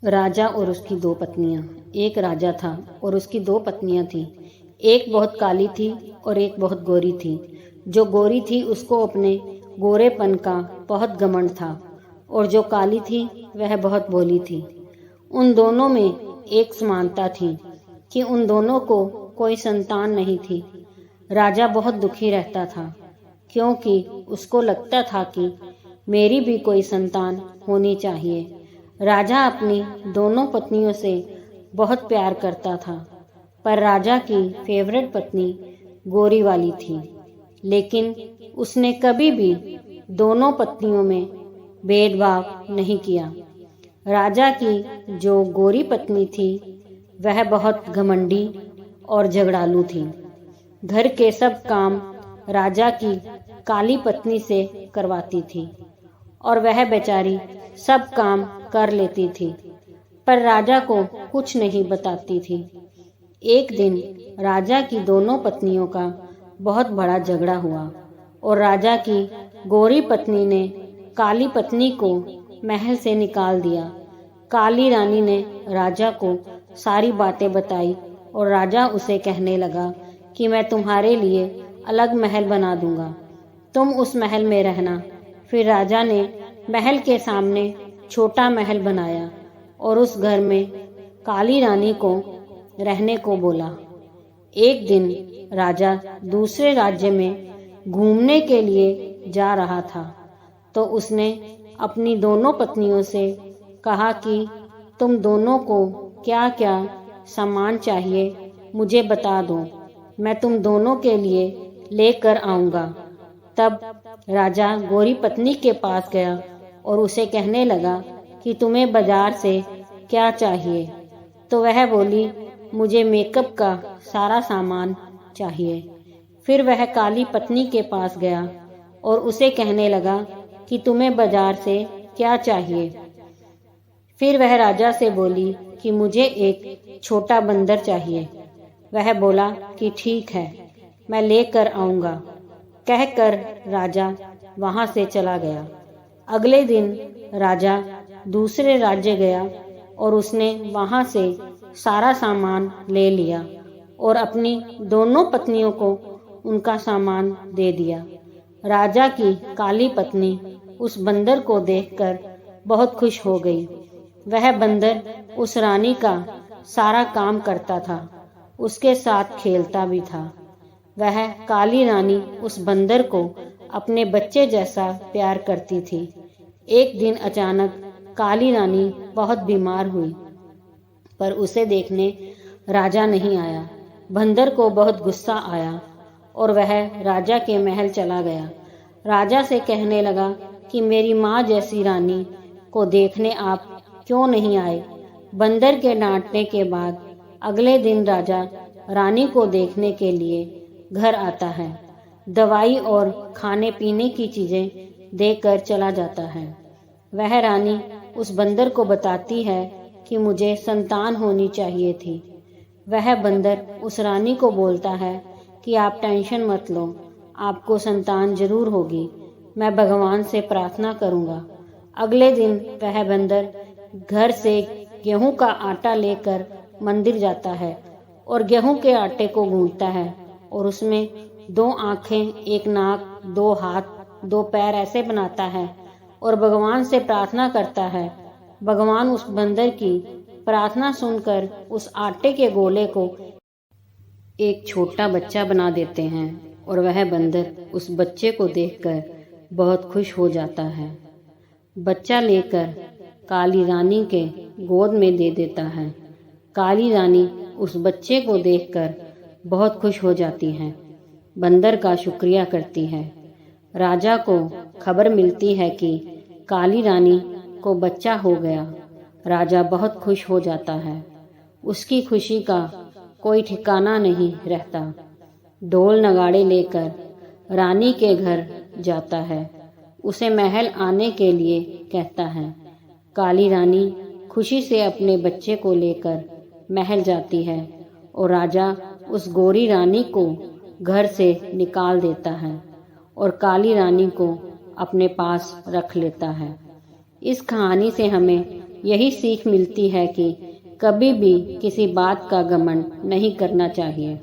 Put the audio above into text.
राजा और उसकी दो पत्नियां। एक राजा था और उसकी दो पत्नियां थीं। एक बहुत काली थी और एक बहुत गोरी थी। जो गोरी थी उसको अपने गोरेपन का बहुत घमंड था और जो काली थी वह बहुत भोली थी। उन दोनों में एक समानता थी कि उन दोनों को कोई संतान नहीं थी। राजा बहुत दुखी रहता था क्योंकि उसको लगता था कि मेरी भी कोई संतान होनी चाहिए। राजा अपनी दोनों पत्नियों से बहुत प्यार करता था, पर राजा की फेवरेट पत्नी गोरी वाली थी। लेकिन उसने कभी भी दोनों पत्नियों में भेदभाव नहीं किया। राजा की जो गोरी पत्नी थी वह बहुत घमंडी और झगड़ालू थी। घर के सब काम राजा की काली पत्नी से करवाती थी और वह बेचारी सब काम कर लेती थी, पर राजा को कुछ नहीं बताती थी। एक दिन राजा की दोनों पत्नियों का बहुत बड़ा झगड़ा हुआ और राजा की गोरी पत्नी ने काली पत्नी को महल से निकाल दिया। काली रानी ने राजा को सारी बातें बताई और राजा उसे कहने लगा कि मैं तुम्हारे लिए अलग महल बना दूंगा, तुम उस महल में रहना। फिर राजा ने महल के सामने छोटा महल बनाया और उस घर में काली रानी को रहने को बोला। एक दिन राजा दूसरे राज्य में घूमने के लिए जा रहा था तो उसने अपनी दोनों पत्नियों से कहा कि तुम दोनों को क्या क्या सामान चाहिए मुझे बता दो, मैं तुम दोनों के लिए लेकर आऊँगा। तब राजा गोरी पत्नी के पास गया और उसे कहने लगा कि तुम्हें बाजार से क्या चाहिए। तो वह बोली, मुझे मेकअप का सारा सामान चाहिए। फिर वह काली पत्नी के पास गया और उसे कहने लगा कि तुम्हें बाजार से क्या चाहिए। फिर वह राजा से बोली कि मुझे एक छोटा बंदर चाहिए। वह बोला कि ठीक है, मैं लेकर आऊँगा। कहकर राजा वहाँ से चला गया। अगले दिन राजा दूसरे राज्य गया और उसने वहाँ से सारा सामान ले लिया और अपनी दोनों पत्नियों को उनका सामान दे दिया। राजा की काली पत्नी उस बंदर को देखकर बहुत खुश हो गई। वह बंदर उस रानी का सारा काम करता था, उसके साथ खेलता भी था। वह काली रानी उस बंदर को अपने बच्चे जैसा प्यार करती थी। एक दिन अचानक काली रानी बहुत बीमार हुई, पर उसे देखने राजा नहीं आया। बंदर को बहुत गुस्सा आया और वह राजा के महल चला गया। राजा से कहने लगा कि मेरी माँ जैसी रानी को देखने आप क्यों नहीं आए। बंदर के डांटने के बाद अगले दिन राजा रानी को देखने के लिए घर आता है। दवाई और खाने पीने की चीजें देकर चला जाता है। वह रानी उस बंदर को बताती है कि मुझे संतान होनी चाहिए थी। वह बंदर उस रानी को बोलता है कि आप टेंशन मत लो, आपको संतान जरूर होगी, मैं भगवान से प्रार्थना करूंगा। अगले दिन वह बंदर घर से गेहूं का आटा लेकर मंदिर जाता है और गेहूं के आटे को गूंथता है और उसमें 2 आंखें, 1 नाक, 2 हाथ, 2 पैर ऐसे बनाता है और भगवान से प्रार्थना करता है। भगवान उस बंदर की प्रार्थना सुनकर उस आटे के गोले को एक छोटा बच्चा बना देते हैं और वह बंदर उस बच्चे को देखकर बहुत खुश हो जाता है। बच्चा लेकर काली रानी के गोद में दे देता है। काली रानी उस बच्चे को देखकर बहुत खुश हो जाती है, बंदर का शुक्रिया करती है। राजा को खबर मिलती है कि काली रानी को बच्चा हो गया। राजा बहुत खुश हो जाता है। उसकी खुशी का कोई ठिकाना नहीं रहता। ढोल नगाड़े लेकर रानी के घर जाता है, उसे महल आने के लिए कहता है। काली रानी खुशी से अपने बच्चे को लेकर महल जाती है और राजा उस गोरी रानी को घर से निकाल देता है और काली रानी को अपने पास रख लेता है। इस कहानी से हमें यही सीख मिलती है कि कभी भी किसी बात का घमंड नहीं करना चाहिए।